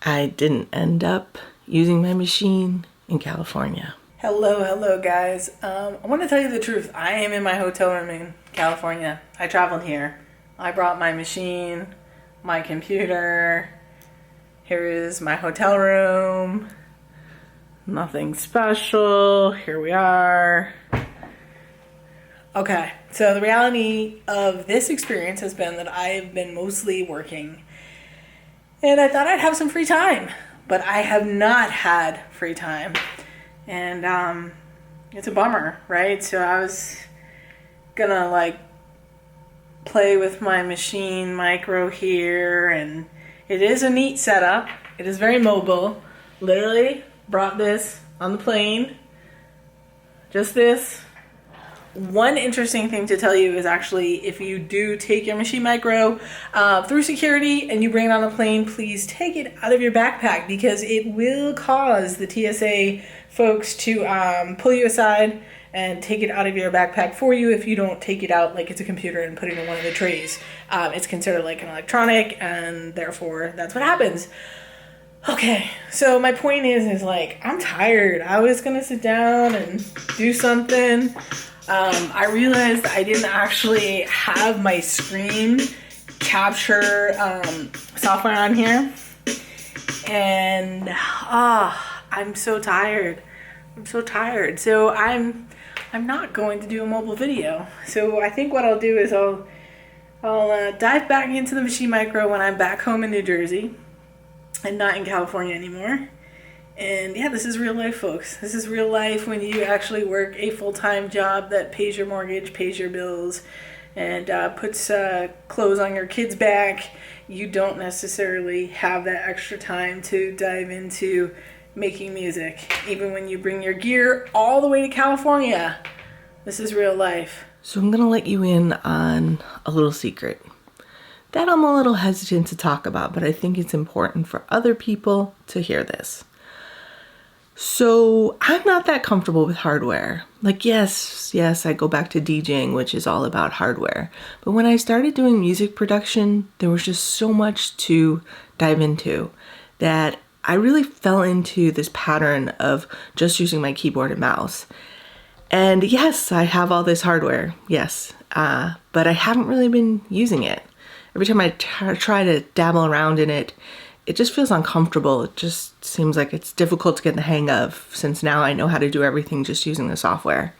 I didn't end up using my machine in California. Hello guys. I want to tell you the truth. I am in my hotel room in California. I traveled here. I brought my machine, my computer. Here is my hotel room. Nothing special. Here we are. Okay, so the reality of this experience has been that I've been mostly working. And I thought I'd have some free time, but I have not had free time. And it's a bummer, right? So I was gonna play with my Maschine Mikro here, and it is a neat setup. It is very mobile. Literally brought this on the plane. Just this. One interesting thing to tell you is actually if you do take your Maschine Mikro through security and you bring it on the plane, please take it out of your backpack because it will cause the TSA folks to pull you aside and take it out of your backpack for you if you don't take it out like it's a computer and put it in one of the trays. It's considered like an electronic, and therefore that's what happens. Okay, so my point is I'm tired. I was gonna sit down and do something. I realized I didn't actually have my screen capture software on here, and I'm so tired. So I'm not going to do a mobile video. So I think what I'll do is I'll dive back into the Maschine Mikro when I'm back home in New Jersey and not in California anymore. And yeah, this is real life, folks. This is real life when you actually work a full-time job that pays your mortgage, pays your bills, and puts clothes on your kids' back. You don't necessarily have that extra time to dive into making music, even when you bring your gear all the way to California. This is real life. So I'm gonna let you in on a little secret that I'm a little hesitant to talk about, but I think it's important for other people to hear this. So I'm not that comfortable with hardware. Yes, I go back to DJing, which is all about hardware. But when I started doing music production, there was just so much to dive into that I really fell into this pattern of just using my keyboard and mouse. And yes, I have all this hardware, yes, but I haven't really been using it. Every time I try to dabble around in it, it just feels uncomfortable. It just seems like it's difficult to get the hang of, since now I know how to do everything just using the software.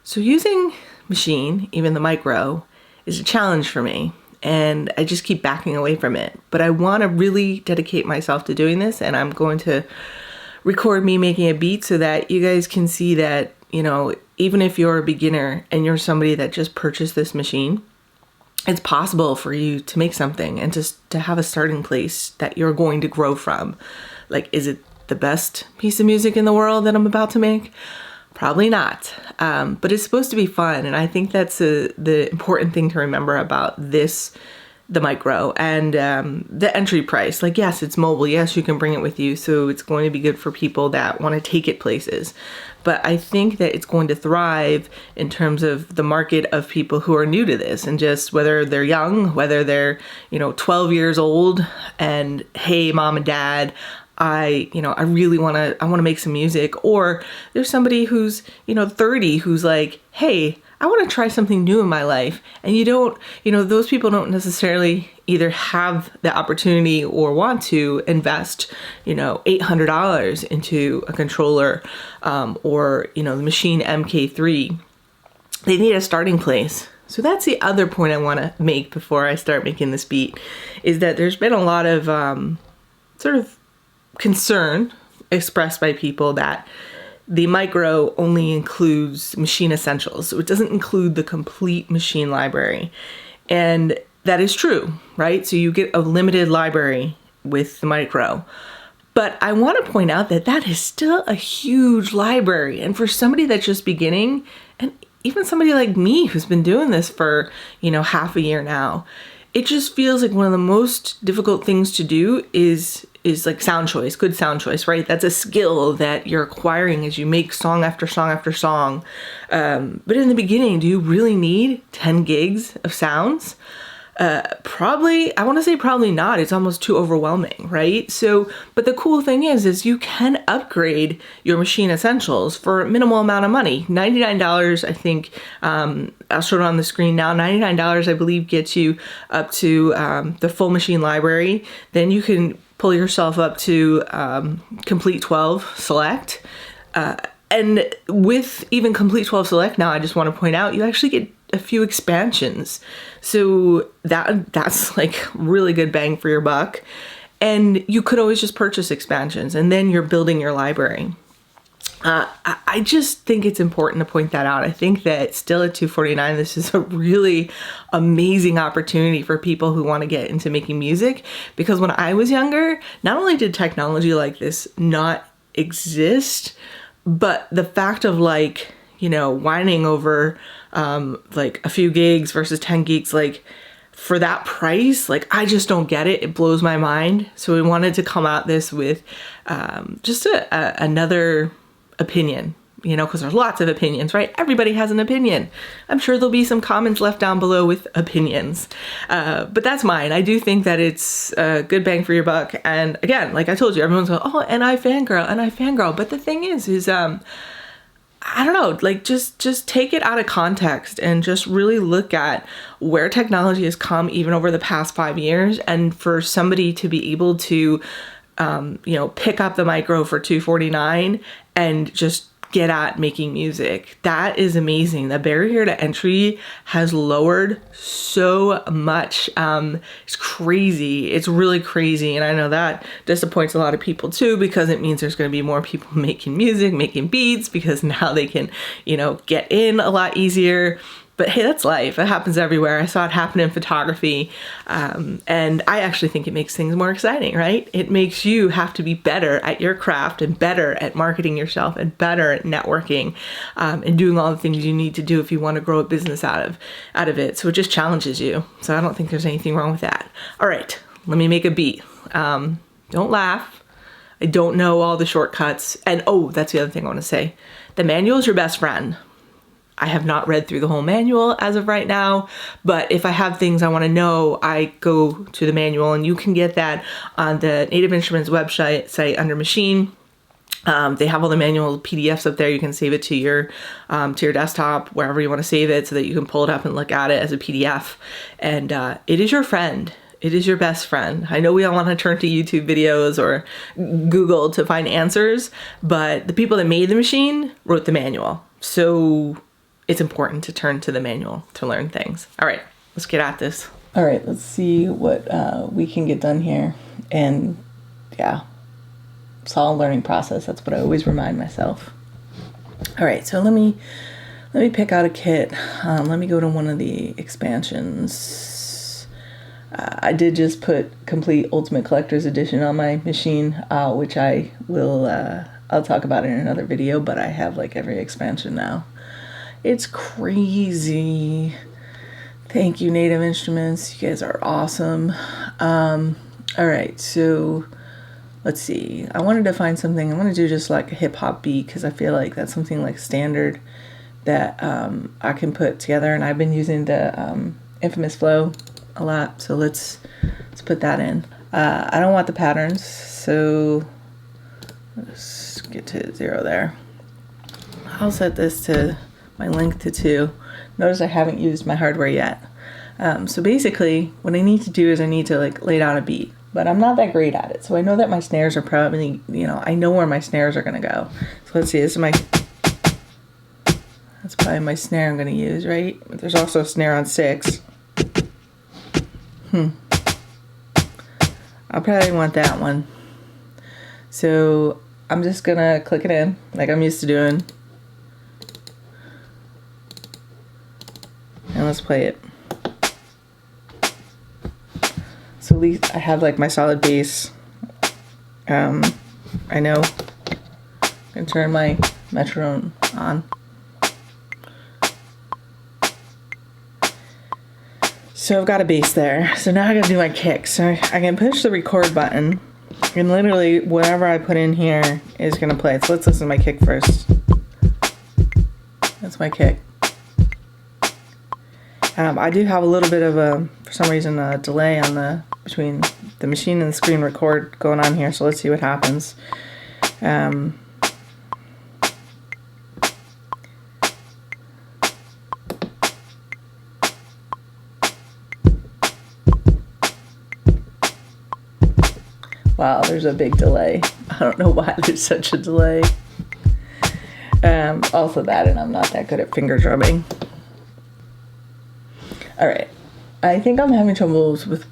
So using Maschine, even the Mikro, is a challenge for me, and I just keep backing away from it. But I want to really dedicate myself to doing this, and I'm going to record me making a beat so that you guys can see that, even if you're a beginner and you're somebody that just purchased this machine, it's possible for you to make something and just to have a starting place that you're going to grow from. Is it the best piece of music in the world that I'm about to make? Probably not. But it's supposed to be fun. And I think that's the important thing to remember about the Mikro, and the entry price. Yes, it's mobile. Yes, you can bring it with you. So it's going to be good for people that want to take it places. But I think that it's going to thrive in terms of the market of people who are new to this, and just whether they're young, whether they're, 12 years old and, hey, mom and dad, I really want to make some music. Or there's somebody who's, 30 who's like, hey, I want to try something new in my life. And those people don't necessarily either have the opportunity or want to invest, $800 into a controller, or, the Maschine MK3. They need a starting place. So that's the other point I want to make before I start making this beat, is that there's been a lot of sort of concern expressed by people that the Mikro only includes Maschine essentials, so it doesn't include the complete Maschine library. And that is true, right? So you get a limited library with the Mikro. But I want to point out that that is still a huge library. And for somebody that's just beginning, and even somebody like me who's been doing this for, half a year now, it just feels like one of the most difficult things to do is sound choice, good sound choice, right? That's a skill that you're acquiring as you make song after song after song. But in the beginning, do you really need 10 gigs of sounds? Probably, I want to say probably not. It's almost too overwhelming, right? So, but the cool thing is you can upgrade your Maschine Essentials for a minimal amount of money. $99, I think, I'll show it on the screen now. $99, I believe, gets you up to the full Maschine library. Then you can pull yourself up to Complete 12 Select. And with even Complete 12 Select now, I just want to point out, you actually get a few expansions. So that's like really good bang for your buck. And you could always just purchase expansions and then you're building your library. I just think it's important to point that out. I think that still at $249, this is a really amazing opportunity for people who want to get into making music. Because when I was younger, not only did technology like this not exist, but the fact of like, you know, whining over like a few gigs versus 10 gigs, like for that price, like I just don't get it. It blows my mind. So we wanted to come at this with just another opinion, you know, because there's lots of opinions, right? Everybody has an opinion. I'm sure there'll be some comments left down below with opinions, but that's mine. I do think that it's a good bang for your buck. And again, like I told you, everyone's going, oh, and I fangirl. But the thing is I don't know, like just take it out of context and just really look at where technology has come even over the past 5 years. And for somebody to be able to, you know, pick up the micro for $249 and just get at making music, that is amazing. The barrier to entry has lowered so much. It's crazy. It's really crazy. And I know that disappoints a lot of people too, because it means there's going to be more people making music, making beats, because now they can, you know, get in a lot easier. But hey, that's life. It happens everywhere. I saw it happen in photography. And I actually think it makes things more exciting, right? It makes you have to be better at your craft and better at marketing yourself and better at networking and doing all the things you need to do if you want to grow a business out of it. So it just challenges you. So I don't think there's anything wrong with that. All right, let me make a beat. Don't laugh. I don't know all the shortcuts. And oh, that's the other thing I want to say. The manual is your best friend. I have not read through the whole manual as of right now, but if I have things I want to know, I go to the manual, and you can get that on the Native Instruments website site under Maschine. They have all the manual PDFs up there. You can save it to your desktop, wherever you want to save it, so that you can pull it up and look at it as a PDF. And it is your friend. It is your best friend. I know we all want to turn to YouTube videos or Google to find answers, but the people that made the machine wrote the manual. So it's important to turn to the manual to learn things. All right, let's get at this. All right, let's see what we can get done here. And yeah, it's all a learning process. That's what I always remind myself. All right, so let me pick out a kit. Let me go to one of the expansions. I did just put Complete Ultimate Collector's Edition on my machine, which I will, I'll talk about in another video, but I have like every expansion now. It's crazy. Thank you, Native Instruments. You guys are awesome. All right, so let's see. I wanted to find something. I want to do just like a hip hop beat, because I feel like that's something like standard that I can put together. And I've been using the Infamous Flow a lot, so let's put that in. I don't want the patterns, so let's get to 0 there. I'll set this to my length to 2. Notice I haven't used my hardware yet. So basically what I need to do is I need to like lay down a beat, but I'm not that great at it. So I know that my snares are probably, you know, I know where my snares are going to go. So let's see, that's probably my snare I'm going to use, right? But there's also a snare on 6. I'll probably want that one. So I'm just going to click it in like I'm used to doing. And let's play it. So at least I have like my solid bass. I know. I can turn my metronome on. So I've got a bass there. So now I gotta do my kick. So I can push the record button, and literally whatever I put in here is gonna play. So let's listen to my kick first. That's my kick. I do have a little bit of a, for some reason, a delay on between the machine and the screen record going on here, so let's see what happens. Wow, there's a big delay. I don't know why there's such a delay. Also that, and I'm not that good at finger drumming. All right, I think I'm having troubles with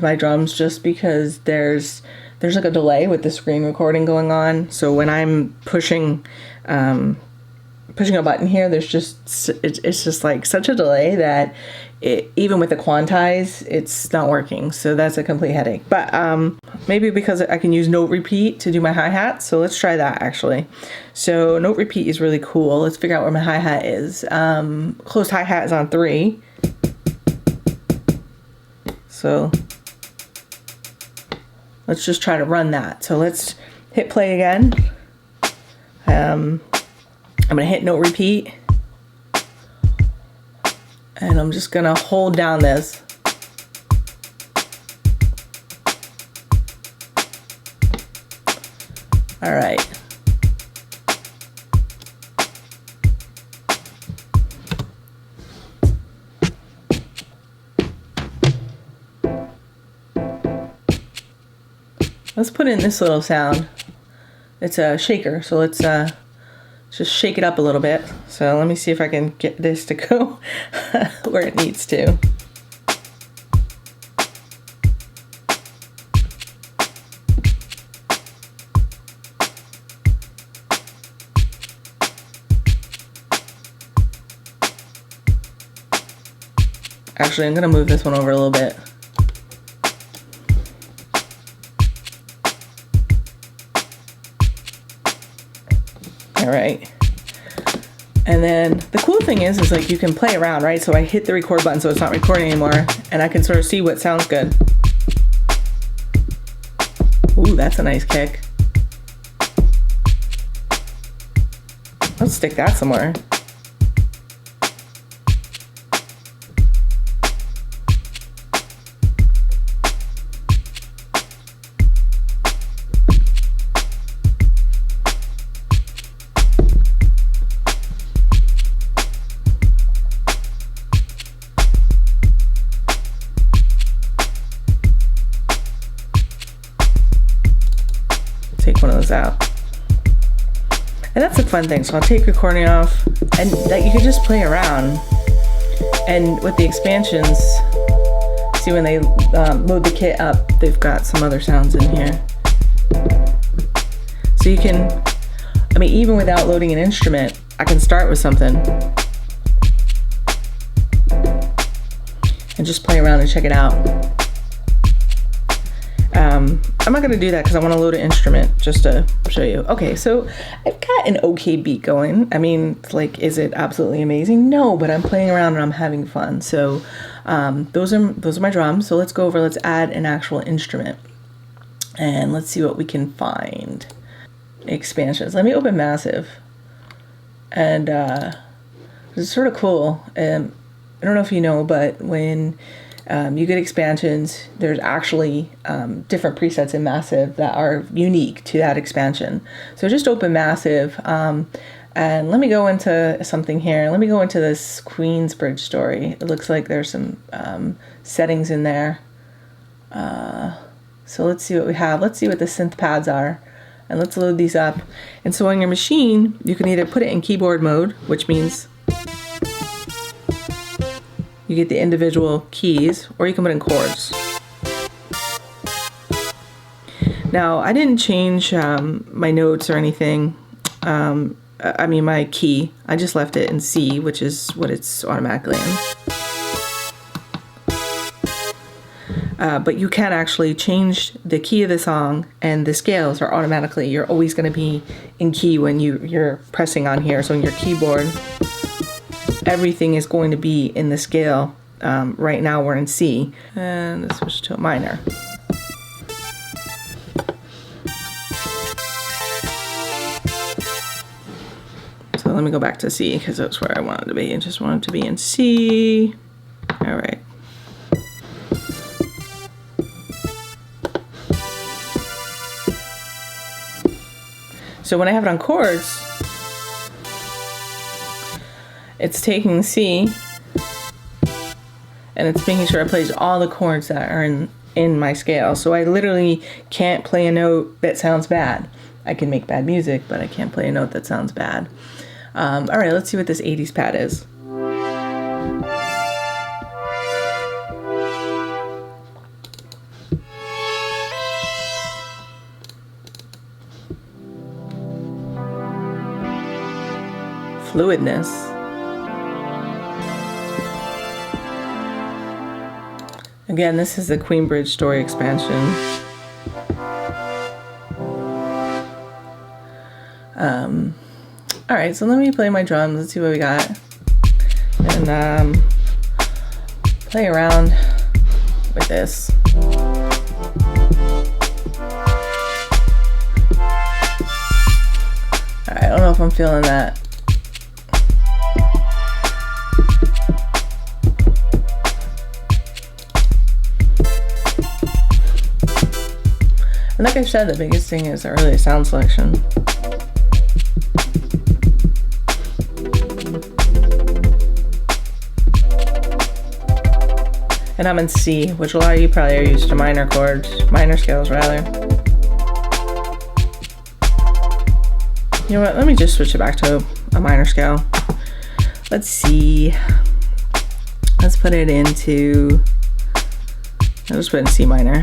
my drums just because there's like a delay with the screen recording going on. So when I'm pushing a button here, there's just it's just like such a delay that even with the quantize, it's not working. So that's a complete headache. But maybe because I can use note repeat to do my hi-hat. So let's try that actually. So note repeat is really cool. Let's figure out where my hi-hat is. Closed hi-hat is on 3. So let's just try to run that. So let's hit play again. I'm gonna hit note repeat. And I'm just gonna hold down this. All right. Let's put in this little sound. It's a shaker, so let's just shake it up a little bit. So let me see if I can get this to go where it needs to. Actually, I'm gonna move this one over a little bit. All right. And then the cool thing is like you can play around, right? So I hit the record button so it's not recording anymore, and I can sort of see what sounds good. Ooh, that's a nice kick. Let's stick that somewhere. Take one of those out. And that's a fun thing. So I'll take recording off, and that you can just play around. And with the expansions, see when they load the kit up, they've got some other sounds in here. So you can, I mean, even without loading an instrument, I can start with something and just play around and check it out. I'm not gonna do that because I want to load an instrument just to show you. Okay, so I've got an okay beat going. I mean, like, is it absolutely amazing? No, but I'm playing around and I'm having fun. So those are my drums. So let's go over, let's add an actual instrument. And let's see what we can find. Expansions. Let me open Massive. And it's sort of cool. I don't know if you know, but when you get expansions, there's actually different presets in Massive that are unique to that expansion. So just open Massive, and let me go into something here. Let me go into this Queensbridge story. It looks like there's some settings in there. So let's see what we have. Let's see what the synth pads are, and let's load these up. And so on your machine, you can either put it in keyboard mode, which means you get the individual keys, or you can put in chords. Now, I didn't change my notes or anything. I mean, my key. I just left it in C, which is what it's automatically in. But you can actually change the key of the song, and the scales are automatically, you're always going to be in key when you're pressing on here. So in your keyboard, everything is going to be in the scale. Right now we're in C, and let's switch to a minor. So let me go back to C because that's where I wanted to be. I just wanted to be in C. All right. So when I have it on chords, it's taking C and it's making sure it plays all the chords that are in my scale. So I literally can't play a note that sounds bad. I can make bad music, but I can't play a note that sounds bad. All right, let's see what this 80s pad is. Fluidness. Again, this is the Queenbridge Story expansion. All right, so let me play my drums. Let's see what we got, and play around with this. All right, I don't know if I'm feeling that. And like I said, the biggest thing is really sound selection. And I'm in C, which a lot of you probably are used to minor scales rather. You know what, let me just switch it back to a minor scale. Let's see. Let's put it into, I'll just put it in C minor.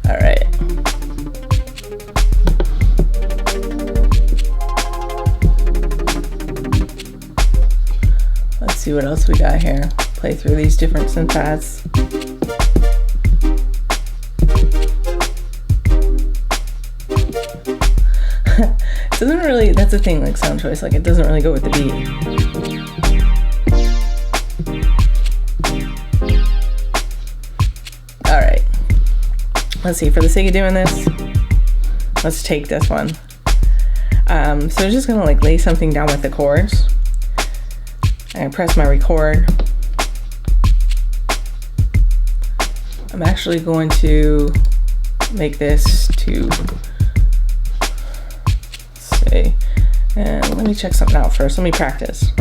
All right. Let's see what else we got here. Play through these different synth pads. It doesn't really, that's the thing, like sound choice, like it doesn't really go with the beat. All right. Let's see, for the sake of doing this, let's take this one. So I'm just gonna like lay something down with the chords. I press my record. I'm actually going to make this to say, and let me check something out first. Let me practice.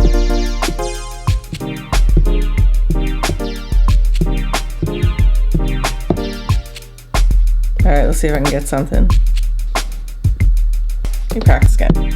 All right, let's see if I can get something. Let me practice again.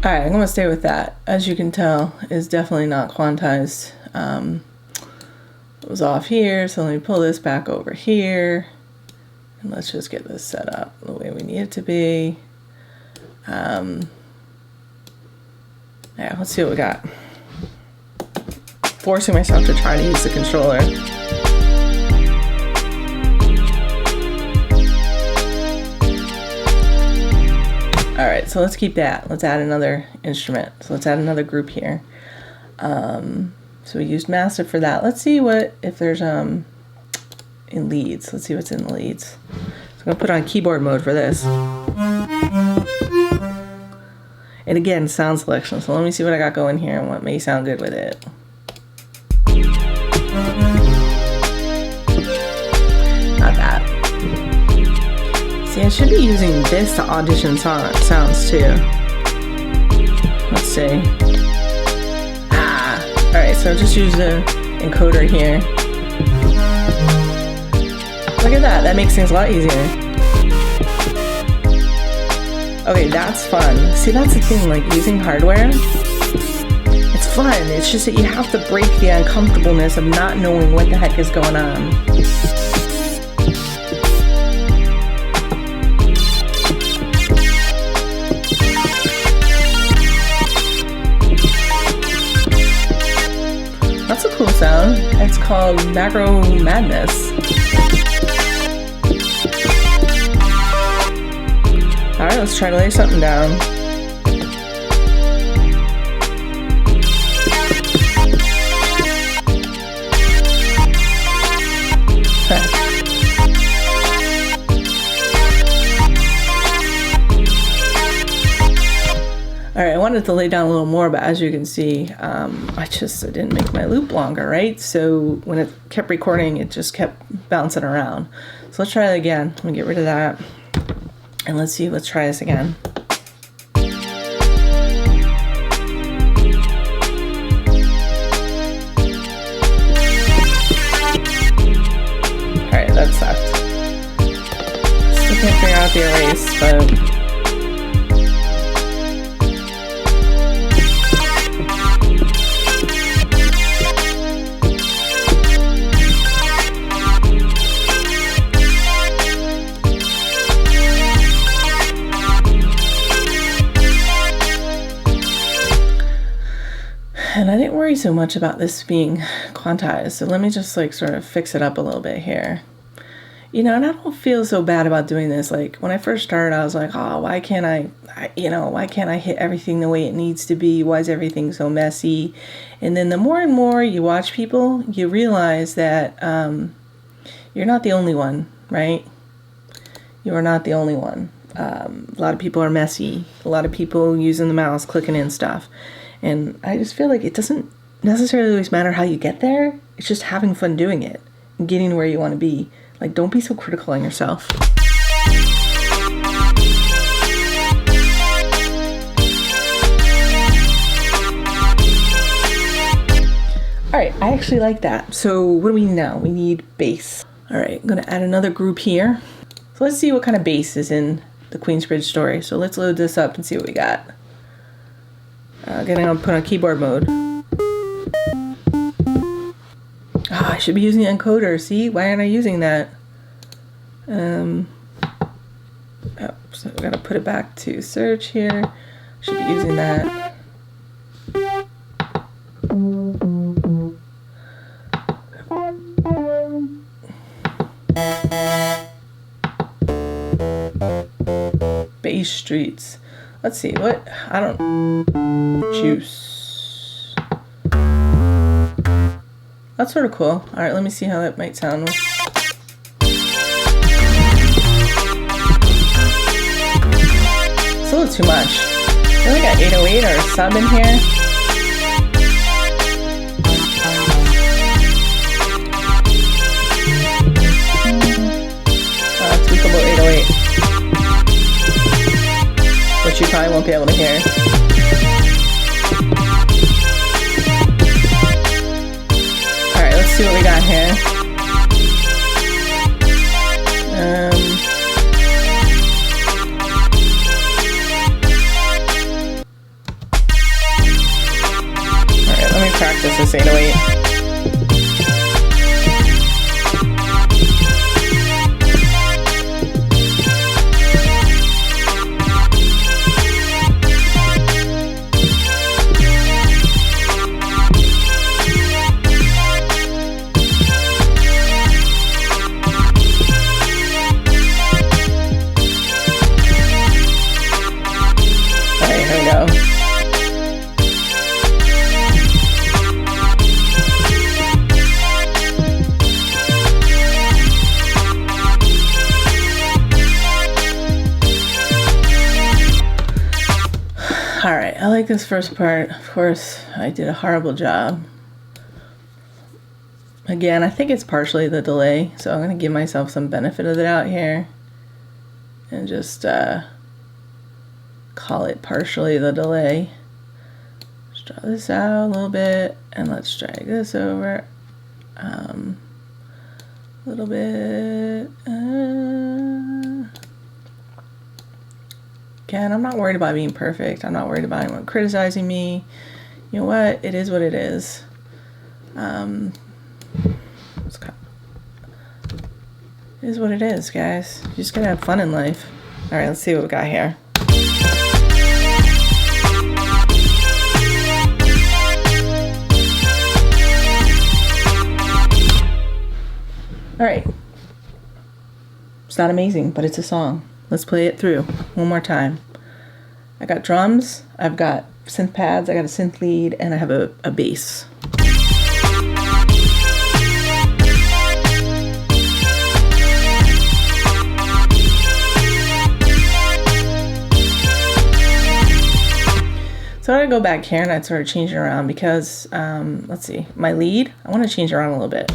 All right, I'm gonna stay with that. As you can tell, it's definitely not quantized. It was off here, so let me pull this back over here. And let's just get this set up the way we need it to be. Yeah, let's see what we got. Forcing myself to try to use the controller. All right, so let's keep that. Let's add another instrument. So let's add another group here. So we used massive for that. Let's see what, if there's in leads. Let's see what's in the leads. So I'm gonna put on keyboard mode for this. And again, sound selection. So let me see what I got going here and what may sound good with it. Not that. See, I should be using this to audition sounds too. Let's see. All right, so just use the encoder here. Look at that, that makes things a lot easier. Okay, that's fun. See, that's the thing, like using hardware, it's fun. It's just that you have to break the uncomfortableness of not knowing what the heck is going on. It's called Macro Madness. Alright, let's try to lay something down. Alright, I wanted to lay down a little more, but as you can see, I didn't make my loop longer, right? So when it kept recording, it just kept bouncing around. So let's try it again. Let me get rid of that. And let's try this again. Alright, that sucked. Still can't figure out the erase, but... And I didn't worry so much about this being quantized, so let me just like sort of fix it up a little bit here. You know, and I don't feel so bad about doing this. Like when I first started, I was like, oh, why can't I hit everything the way it needs to be? Why is everything so messy? And then the more and more you watch people, you realize that you're not the only one, right? You are not the only one. A lot of people are messy. A lot of people using the mouse, clicking in stuff. And I just feel like it doesn't necessarily always matter how you get there. It's just having fun doing it and getting where you want to be. Like, don't be so critical on yourself. All right, I actually like that. So what do we need now? We need bass. All right, I'm gonna add another group here. So let's see what kind of bass is in the Queensbridge story. So let's load this up and see what we got. Gonna put on keyboard mode. Oh, I should be using the encoder. See, why aren't I using that? Oh, so we gotta put it back to search here. Should be using that. Bass Streets. Let's see, what? I don't... Juice. That's sort of cool. Alright, let me see how that might sound. It's a little too much. I only got 808 or a sub in here. Tweakable 808. Which you probably won't be able to hear. Alright, let's see what we got here. Alright, let me practice this 808. Alright, I like this first part. Of course, I did a horrible job. Again, I think it's partially the delay, so I'm going to give myself some benefit of the doubt here. And just call it partially the delay. Let's draw this out a little bit, and let's drag this over a little bit. Again, I'm not worried about being perfect. I'm not worried about anyone criticizing me. You know what? It is what it is. It is what it is, guys. You just gotta have fun in life. All right, let's see what we got here. All right. It's not amazing, but it's a song. Let's play it through one more time. I got drums, I've got synth pads, I got a synth lead, and I have a bass. So I'm gonna go back here and I'd sort of change it around because, let's see, my lead, I want to change it around a little bit.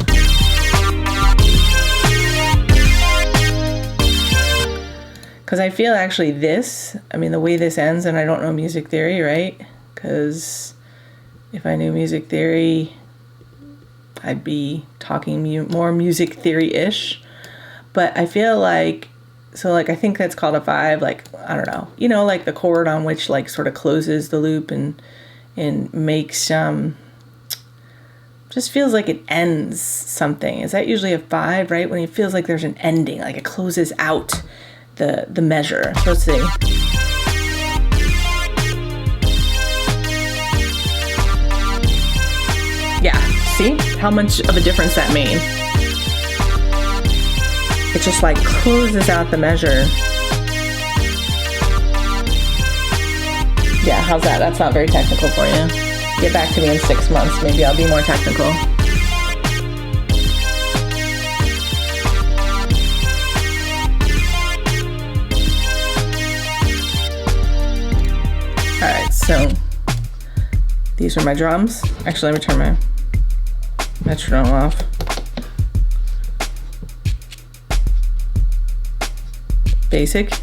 Because I feel actually this, I mean, the way this ends, and I don't know music theory, right? Because if I knew music theory, I'd be talking more music theory-ish. But I feel like, so like I think that's called a 5, like, I don't know, you know, like the chord on which like sort of closes the loop and makes, just feels like it ends something. Is that usually a 5, right? When it feels like there's an ending, like it closes out the measure. So let's see. Yeah, see how much of a difference that made? It just like closes out the measure. Yeah, how's that? That's not very technical for you. Get back to me in 6 months. Maybe I'll be more technical. All right, so these are my drums. Actually, let me turn my metronome off. Basic.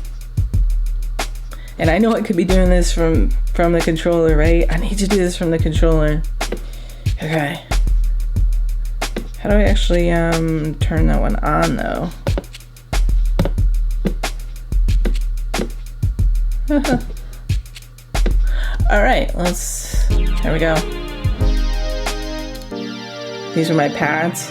And I know I could be doing this from the controller, right? I need to do this from the controller. Okay. How do I actually turn that one on though? All right, there we go. These are my pads.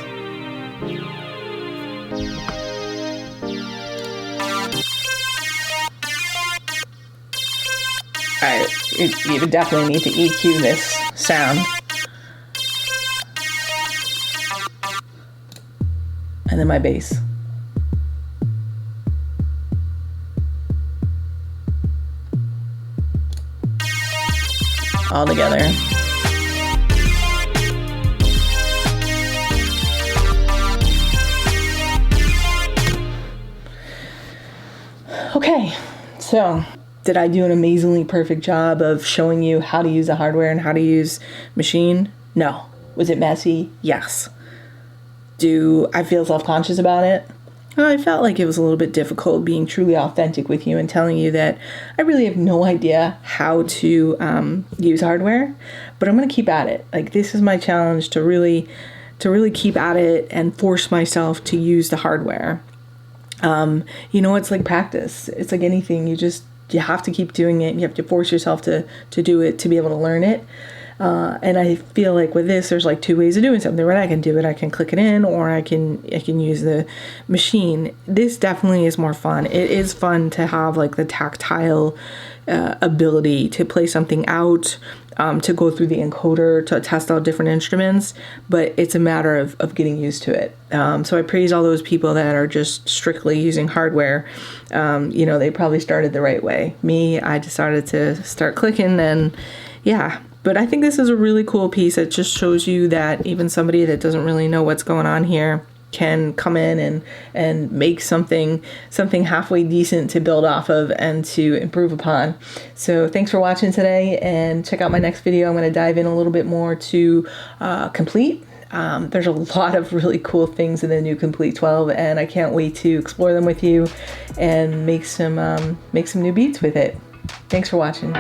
Alright, you would definitely need to EQ this sound. And then my bass. All together. Okay, so did I do an amazingly perfect job of showing you how to use the hardware and how to use Maschine? No. Was it messy? Yes. Do I feel self-conscious about it? I felt like it was a little bit difficult being truly authentic with you and telling you that I really have no idea how to use hardware, but I'm going to keep at it. Like, this is my challenge to really keep at it and force myself to use the hardware. You know, it's like practice. It's like anything. You have to keep doing it. You have to force yourself to do it, to be able to learn it. And I feel like with this, there's like 2 ways of doing something. Right? I can do it. I can click it in, or I can use the Maschine. This definitely is more fun. It is fun to have like the tactile ability to play something out, to go through the encoder, to test out different instruments, but it's a matter of getting used to it. So I praise all those people that are just strictly using hardware. You know, they probably started the right way. Me, I decided to start clicking, and yeah. But I think this is a really cool piece. It just shows you that even somebody that doesn't really know what's going on here can come in and make something halfway decent to build off of and to improve upon. So thanks for watching today, and check out my next video. I'm going to dive in a little bit more to Complete. There's a lot of really cool things in the new Complete 12, and I can't wait to explore them with you and make some new beats with it. Thanks for watching.